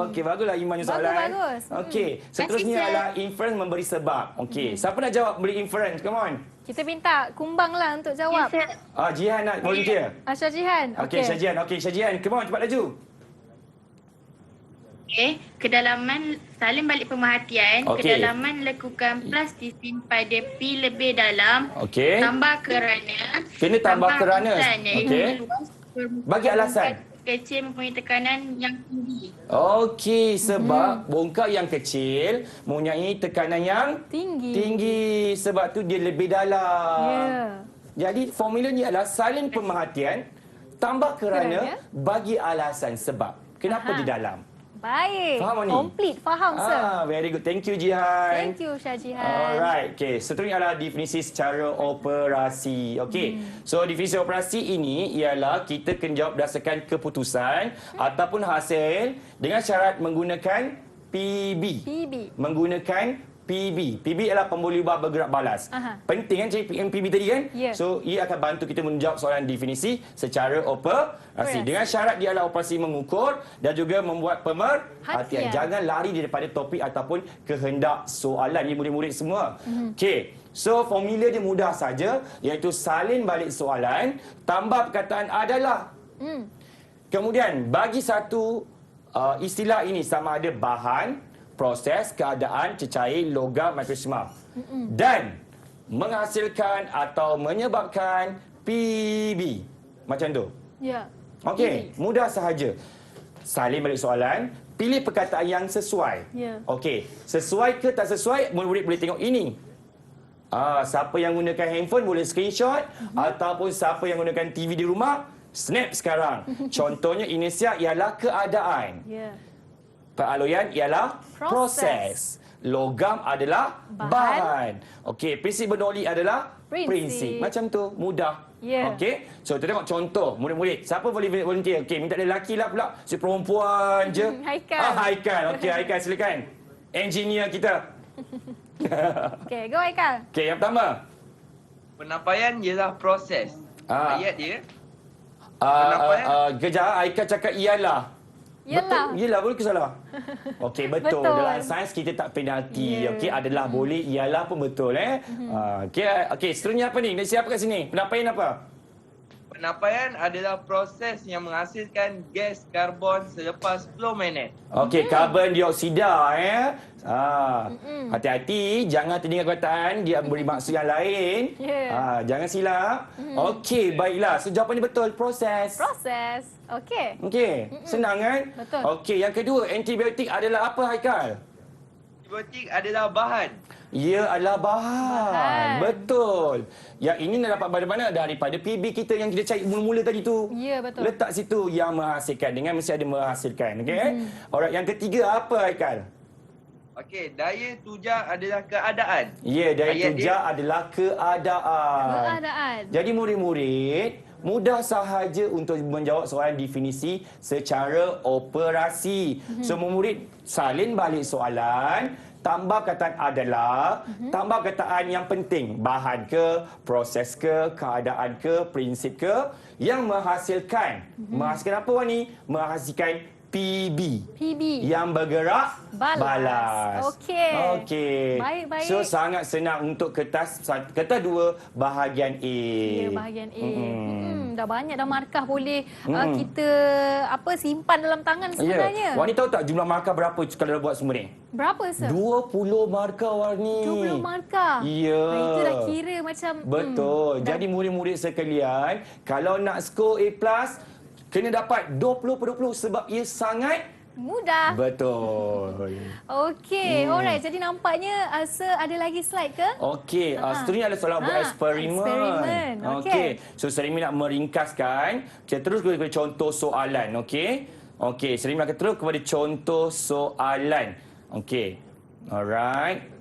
Okey, baguslah Iman punya soalan. Bagus. Okey, seterusnya Sir. adalah inference memberi sebab. Okey, siapa nak jawab beri inference? Come on. Kita minta kumbang lah untuk jawab. Sir. Jihan nak volunteer. Syajihan. Okey, Syajihan. Okey, Syajihan. Come on, cepat laju. Okey, kedalaman salin balik pemerhatian, Okey. kedalaman lekukan plastisin pada P lebih dalam Okey. tambah kerana Kena tambah kerana. alasan, iaitu Okey. luas permukaan Bagi alasan. kecil mempunyai tekanan yang tinggi. Okey, sebab bongkar yang kecil mempunyai tekanan yang tinggi. Sebab tu dia lebih dalam. Ya. Jadi formulanya adalah salin pemerhatian tambah kerana bagi alasan sebab. Kenapa Aha. di dalam? Baik. Faham ni? Complete. Faham, Sir. Very good. Thank you, Jihan. Thank you, Syajihan. Alright, okay. Seterusnya adalah definisi secara operasi. Okay, so definisi operasi ini ialah kita kena jawab berdasarkan keputusan ataupun hasil dengan syarat menggunakan PB. Menggunakan PB. PB adalah pembuluh ubah bergerak balas. Aha. Penting kan cari PB tadi kan? Ya. So, ia akan bantu kita menjawab soalan definisi secara operasi. Dengan syarat dia adalah operasi mengukur dan juga membuat pemerhatian. Jangan lari daripada topik ataupun kehendak soalan ni murid-murid semua. Okey. So, formula dia mudah saja, iaitu salin balik soalan tambah perkataan adalah. Kemudian, bagi satu istilah ini sama ada bahan, proses, keadaan, cecair, logam, mikrosimam. Dan menghasilkan atau menyebabkan PB. Macam tu. Ya. Okey, mudah sahaja. Salin balik soalan, pilih perkataan yang sesuai. Ya. Okey, sesuai ke tak sesuai, murid-murid boleh tengok ini. Siapa yang gunakan handphone boleh screenshot ataupun siapa yang gunakan TV di rumah, snap sekarang. Contohnya inisial ialah keadaan. Ya. Peraloyan ialah proses. Logam adalah bahan. Okey, prinsip Bernoulli adalah prinsip. Macam tu, mudah. Ya. Okey, so kita tengok contoh murid-murid. Siapa boleh volunteer? Okey, minta dia lelaki lah pula. Si perempuan je. Haikal. Haikal. Okey, Haikal silakan. Engineer kita. Okey, go Haikal. Okey, yang pertama. Penampaian ialah proses. Ayat dia. Kejap, Haikal cakap ialah. Yalah. Betul, ialah boleh ke salah? Okey, betul. Betul. Dalam sains kita tak penalti. Ya. Okey, adalah boleh, ialah pun betul okey, seterusnya apa ni? Siapa kat sini? Penampaian apa? Penampaian adalah proses yang menghasilkan gas karbon selepas 10 minit. Okey, karbon dioksida hati-hati jangan terdengar perkataan dia beri maksud yang lain. Jangan silap. Okey, baiklah. So jawapan ni betul, proses. Okey. Okey, senang kan? Betul. Okey, yang kedua, antibiotik adalah apa, Haikal? Antibiotik adalah bahan. Ia adalah bahan. Betul. Yang ini dah dapat mana-mana daripada PB kita yang kita cari mula-mula tadi tu. Ya, betul. Letak situ yang menghasilkan. Dengan mesti ada menghasilkan. Okey. Alright, yang ketiga apa, Haikal? Okey, daya tujar adalah keadaan. Ya, daya Ayat tujar adalah keadaan. Keadaan. Jadi murid-murid mudah sahaja untuk menjawab soalan definisi secara operasi. Semua murid salin balik soalan, tambah kataan adalah, tambah kataan yang penting, bahan ke, proses ke, keadaan ke, prinsip ke, yang menghasilkan. Menghasilkan apa Wani? Menghasilkan PB. Yang bergerak balas. Okey. Baik. So sangat senang untuk kertas 2 bahagian A. Ya, bahagian A. Dah banyak dah markah boleh kita simpan dalam tangan sebenarnya. Wani tahu tak jumlah markah berapa kalau dah buat semua ni? Berapa, Sir? 20 markah, Wani. 20 markah? Ya. Itu dah kira macam... Betul. Jadi murid-murid sekalian, kalau nak skor A+, kena dapat 20/20 sebab ia sangat mudah. Betul. Okey, alright. Jadi nampaknya Sir ada lagi slide ke? Okey, seterusnya adalah soalan buat eksperimen. Okey. So Seremi nak meringkaskan. Kita terus kepada contoh soalan, okey? Okey, Seremi akan terus kepada contoh soalan. Okey. Alright.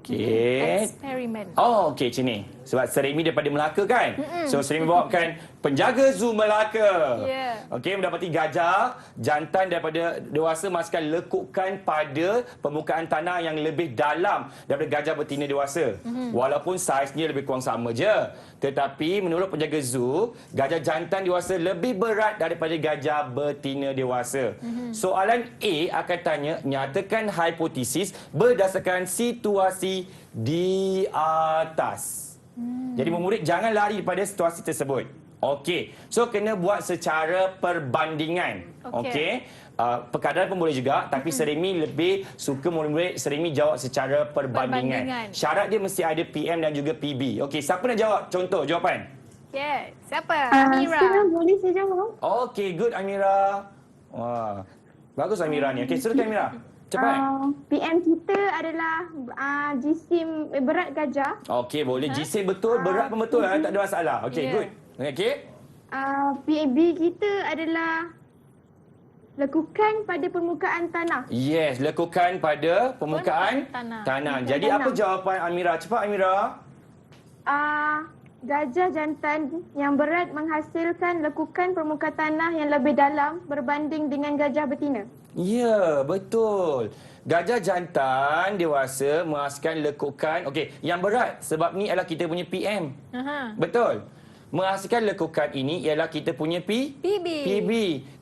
Okey. Eksperimen. Oh, okey sini. Sebab Seremi daripada Melaka kan? So Seremi bawakan penjaga zoo Melaka. Ya. Okey, mendapati gajah jantan daripada dewasa masukkan lekukan pada permukaan tanah yang lebih dalam daripada gajah betina dewasa. Walaupun saiznya lebih kurang sama je. Tetapi menurut penjaga zoo, gajah jantan dewasa lebih berat daripada gajah betina dewasa. Soalan A akan tanya, nyatakan hipotesis berdasarkan situasi di atas. Jadi murid jangan lari daripada situasi tersebut. Okey. So kena buat secara perbandingan. Okey. Perkadaan pun boleh juga, tapi Seremi lebih suka murid-murid Seremi jawab secara perbandingan. Syarat dia mesti ada PM dan juga PB. Okey, siapa nak jawab contoh jawapan? Yeah. Siapa? Amira. Boleh saya jawab? Okey, good Amira. Wah. Bagus Amira ni. Okey, silakan Amira. Cepat. PM kita adalah jisim berat gajah. Okey, boleh. Jisim betul, berat pun betul. Tak ada masalah. Okey, good. Okey. PB kita adalah lekukan pada permukaan tanah. Yes, lekukan pada permukaan tanah. Jadi apa jawapan Amira? Cepat Amira. Gajah jantan yang berat menghasilkan lekukan permukaan tanah yang lebih dalam berbanding dengan gajah betina. Ya, betul. Gajah jantan dewasa menghasilkan lekukan, okey, yang berat sebab ni adalah kita punya PM. Betul. Menghasilkan lekukan ini ialah kita punya PB.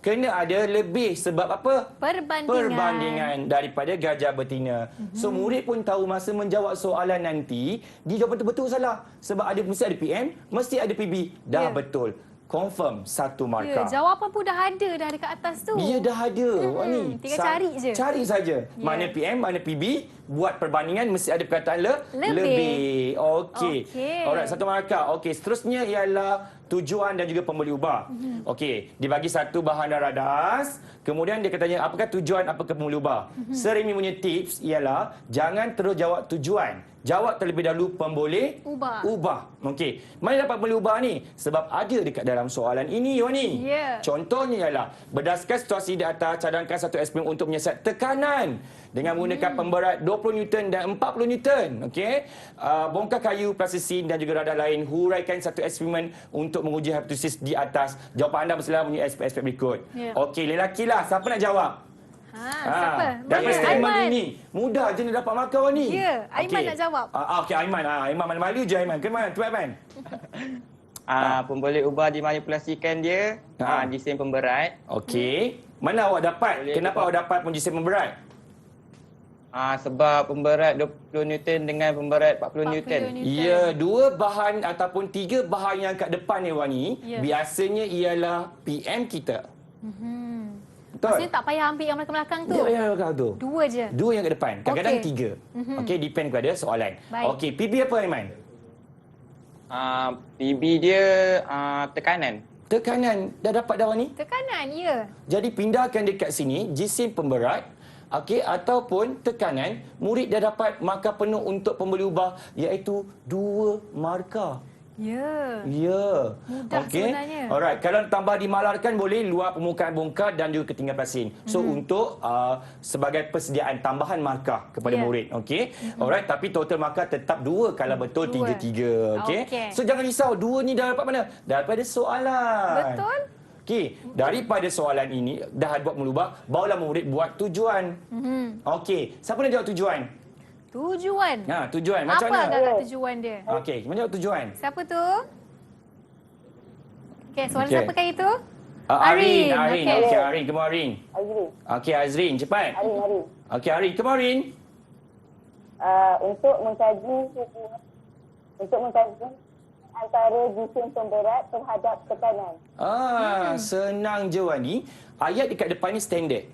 Kena ada lebih sebab apa? Perbandingan daripada gajah betina. So murid pun tahu masa menjawab soalan nanti, dia jawab betul-betul salah. Sebab mesti ada PM, mesti ada PB. Dah betul. Confirm 1 markah. Ya, jawapan pun dah ada dah dekat atas tu. Ya, dah ada. Wani. Tinggal cari je. Cari saja. Mana PM, mana PB, buat perbandingan mesti ada perkataan lebih. Okey. Alright, 1 markah. Okey, seterusnya ialah tujuan dan juga pembeli ubah. Okey, dibagi 1 bahan dan radas. Kemudian dia katanya, apakah tujuan, apakah pembeli ubah? Seremi punya tips ialah jangan terus jawab tujuan. Jawab terlebih dahulu pemboleh ubah. Okey. Mana dapat pemboleh ubah ni? Sebab ada dekat dalam soalan ini, Wani. Contohnya ialah berdasarkan situasi di atas, cadangkan satu eksperimen untuk menyiasat tekanan dengan menggunakan pemberat 20 Newton dan 40 Newton. Okey. Bongkar kayu, plastisin dan juga radar lain. Huraikan satu eksperimen untuk menguji hipotesis di atas. Jawapan anda mestilah punya aspek-aspek berikut. Okey, lelaki lah. Siapa nak jawab? Siapa? Dapat statement ini. Mudah je nak dapat markah ni. Ya, Aiman nak jawab. Okey, Aiman. Aiman malu-malu je Aiman. Kemana? Cepat Aiman. Pemboleh ubah dimanipulasikan dia jisim pemberat. Okey. Mana awak dapat? Kenapa awak dapat pun jisim pemberat? Sebab pemberat 20 Newton dengan pemberat 40 Newton. Ya, 2 bahan ataupun 3 bahan yang kat depan ni Wani, biasanya ialah PM kita. Maksudnya tak payah ambil yang belakang tu? Ya, belakang tu. 2 je? 2 yang kat depan. Kadang-kadang 3. Okey, depend kepada soalan. Okey, PB apa Aiman? PB dia tekanan. Tekanan. Dah dapat dah Wani? Tekanan, ya. Jadi pindahkan dekat sini, jisim pemberat, okey, ataupun tekanan, murid dah dapat markah penuh untuk pembeli ubah, iaitu 2 markah. Ya. Ya. Mudah sebenarnya. Alright, kalau tambah dimalarkan boleh luar permukaan bongkar dan juga ketinggian pelasin. So untuk sebagai persediaan tambahan markah kepada murid, okey. Alright, tapi total markah tetap 2 kalau betul 3-3, okey. So jangan risau, 2 ni dah dapat mana? Daripada soalan. Betul. Okey, daripada soalan ini dah buat melubah, barulah murid buat tujuan. Okey, siapa nak jawab tujuan? Tujuan. Tujuan macam Apa mana? agak tujuan dia? Okey, mana jawab tujuan? Siapa tu? Okey, soalan Okey. siapa kali tu? Arin. Okey. Okey, Arin, come on, Arin. Azrin. Okey, Azrin, cepat. Arin. Okey, Arin, come on, Arin. Untuk mengkaji antara jisim pemberat terhadap tekanan. Senang je Wani. Ayat dekat depan ni standard.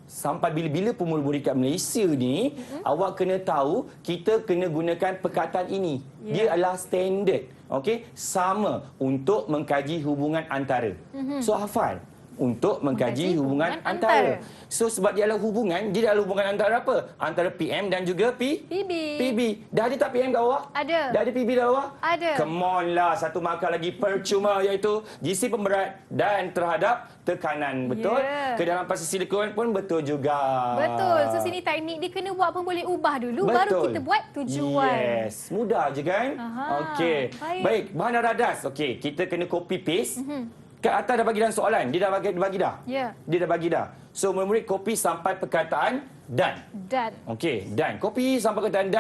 Sampai bila-bila pun murid-murid kat Malaysia ni, awak kena tahu kita kena gunakan perkataan ini. Dia adalah standard. Okey, sama untuk mengkaji hubungan antara. So hafal. Untuk mengkaji hubungan antara. So sebab dia adalah hubungan, dia adalah hubungan antara apa? Antara PM dan juga PB. Dah ada tak PM kat bawah? Ada. Dah ada PB kat bawah? Ada. Come on lah, satu markah lagi percuma iaitu jisim pemberat dan terhadap tekanan. Betul? Yeah. Kedalaman pasti silikon pun betul juga. Betul. So sini teknik dia kena buat pun boleh ubah dulu. Betul. Baru kita buat tujuan. Yes. Mudah je kan? Okey. Baik, bahan radas. Okey, kita kena copy paste. Kat atas dah bagi dalam soalan. Dia dah bagi dah. Ya. Dia dah bagi dah. So murid-murid copy sampai perkataan dan. Okey, dan. Copy sampai perkataan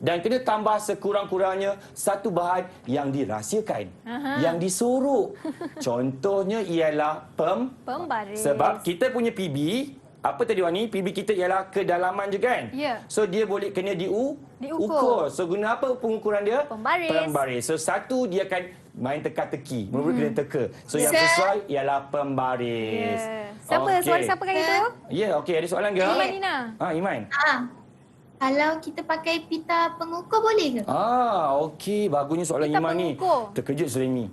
dan kena tambah sekurang-kurangnya satu bahan yang dirahsiakan. Yang disorok. Contohnya ialah pembaris. Sebab kita punya PB, apa tadi Wani? PB kita ialah kedalaman je kan? Ya. So dia boleh kena diukur. So guna apa pengukuran dia? Pembaris. So satu dia akan main teka-teki. Murid kena teka. So yang sesuai ialah pembaris. Soalan siapa kali tu? Okey. Ada soalan ke? Iman Nina. Iman. Kalau kita pakai pita pengukur boleh ke? Okey. Bagusnya soalan Pita Iman ni. pengukur. Terkejut Sulaimi.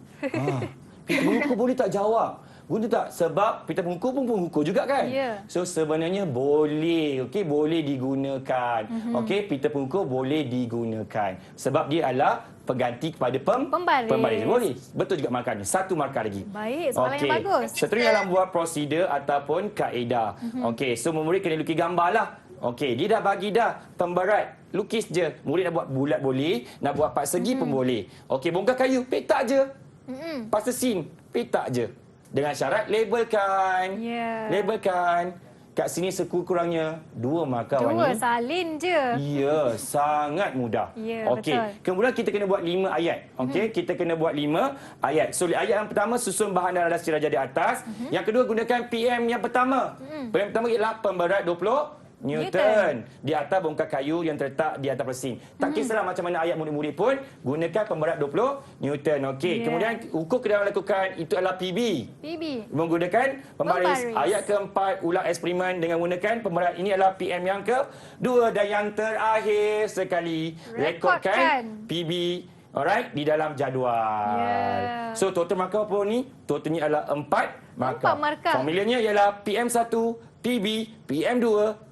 Pita pengukur boleh tak jawab? Guna tak? Sebab pita pengukur pun pengukur juga kan? Ya. So sebenarnya boleh. Okey, boleh digunakan. Okey, pita pengukur boleh digunakan. Sebab dia adalah pengganti kepada pembaris. Boleh. Betul juga markahnya. Satu markah lagi. Baik, soalan yang bagus. Seterusnya dalam buat prosedur ataupun kaedah. Okey, so murid kena lukis gambar lah. Okey, dia dah bagi dah pemberat. Lukis je. Murid nak buat bulat boleh, nak buat empat segi pun boleh. Okey, bongkar kayu, petak je. Pasta sin, petak je. Dengan syarat labelkan. Labelkan. Kat sini sekurang-kurangnya 2 markah Wani. 2 salin je. Ya, sangat mudah. Ya, okey. betul. Kemudian kita kena buat 5 ayat. Okey, kita kena buat 5 ayat. So ayat yang pertama susun bahan dan radas dirajah di atas. Yang kedua gunakan PM yang pertama. PM pertama ialah pemberat 20 Newton. Di atas bongkar kayu yang terletak di atas mesin. Tak kisahlah macam mana ayat murid-murid pun, gunakan pemberat 20 Newton. Okey. Kemudian ukur kedalaman lakukan itu adalah PB. Menggunakan pembaris. Ayat keempat, ulang eksperimen dengan menggunakan pemberat. Ini adalah PM yang kedua. Dan yang terakhir sekali, rekodkan PB. Alright, di dalam jadual. So total markah apa ni? Totalnya adalah 4 markah. Formulanya ialah PM1, PB, PM2,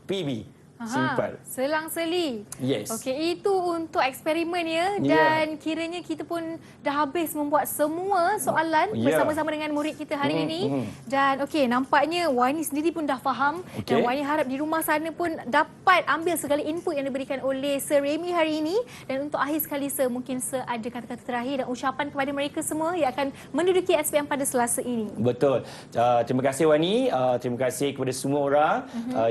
PB. Simple. Selang-seli. Yes. Okey, itu untuk eksperimen ya. Dan kiranya kita pun dah habis membuat semua soalan bersama-sama dengan murid kita hari ini. Dan okey, nampaknya Wani sendiri pun dah faham. Dan Wani harap di rumah sana pun dapat ambil segala input yang diberikan oleh Sir Remy hari ini. Dan untuk akhir sekali Sir, mungkin Sir ada kata-kata terakhir dan ucapan kepada mereka semua yang akan menduduki SPM pada Selasa ini. Betul. Terima kasih Wani. Terima kasih kepada semua orang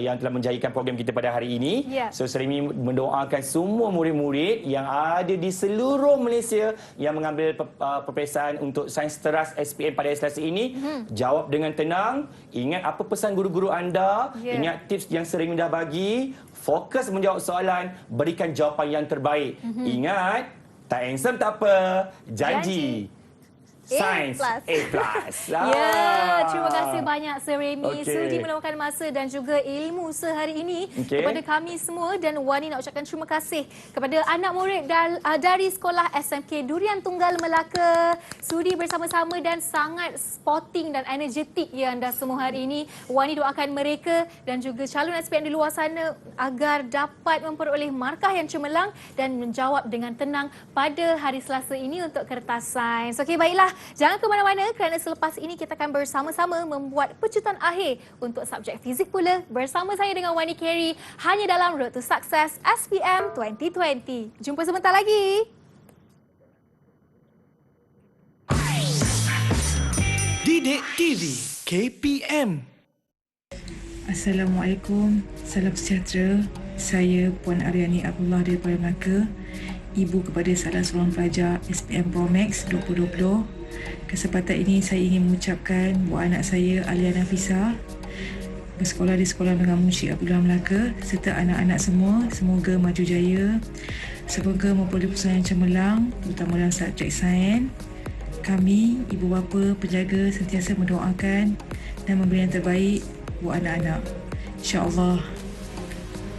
yang telah menjayakan program kita pada hari ini. So Sir Remy mendoakan semua murid-murid yang ada di seluruh Malaysia yang mengambil peperiksaan untuk sains teras SPM pada Selasa ini, jawab dengan tenang. Ingat apa pesan guru-guru anda, ingat tips yang Sir Remy dah bagi, fokus menjawab soalan, berikan jawapan yang terbaik. Ingat, tak handsome tak apa, janji. Sains A+. Ya, terima kasih banyak Sir Remy Okey. sudi meluangkan masa dan juga ilmu sehari ini kepada kami semua, dan Wani nak ucapkan terima kasih kepada anak murid dari sekolah SMK Durian Tunggal Melaka, sudi bersama-sama dan sangat sporting dan energetik ya anda semua hari ini. Wani doakan mereka dan juga calon SPM di luar sana agar dapat memperoleh markah yang cemerlang dan menjawab dengan tenang pada hari Selasa ini untuk kertas sains. Okey, baiklah. Jangan ke mana-mana kerana selepas ini kita akan bersama-sama membuat pecutan akhir untuk subjek fizik pula bersama saya dengan Wani Carey hanya dalam Road to Success SPM 2020. Jumpa sebentar lagi. Didik TV KPM. Assalamualaikum, salam sejahtera. Saya Puan Aryani Abdullah daripada Melaka, ibu kepada salah seorang pelajar SPM Promax 2020. Kesempatan ini saya ingin mengucapkan buat anak saya Alia Nafisa bersekolah di Sekolah Menengah Munsyid Abdullah Melaka serta anak-anak semua, semoga maju jaya, semoga memperoleh keputusan yang cemerlang terutama dalam subjek sains. Kami, ibu bapa, penjaga sentiasa mendoakan dan memberi yang terbaik buat anak-anak. InsyaAllah,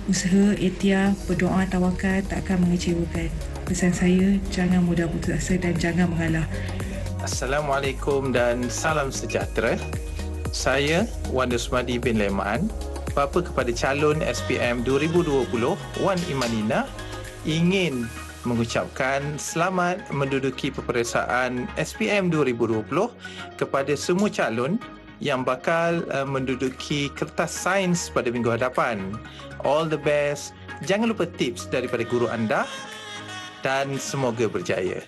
usaha, ikhtiar, berdoa, tawakal tak akan mengecewakan. Pesan saya, jangan mudah putus asa dan jangan mengalah. Assalamualaikum dan salam sejahtera. Saya Wan Dusmadi bin Leman, bapa kepada calon SPM 2020 Wan Imanina, ingin mengucapkan selamat menduduki peperiksaan SPM 2020 kepada semua calon yang bakal menduduki kertas sains pada minggu hadapan. All the best. Jangan lupa tips daripada guru anda dan semoga berjaya.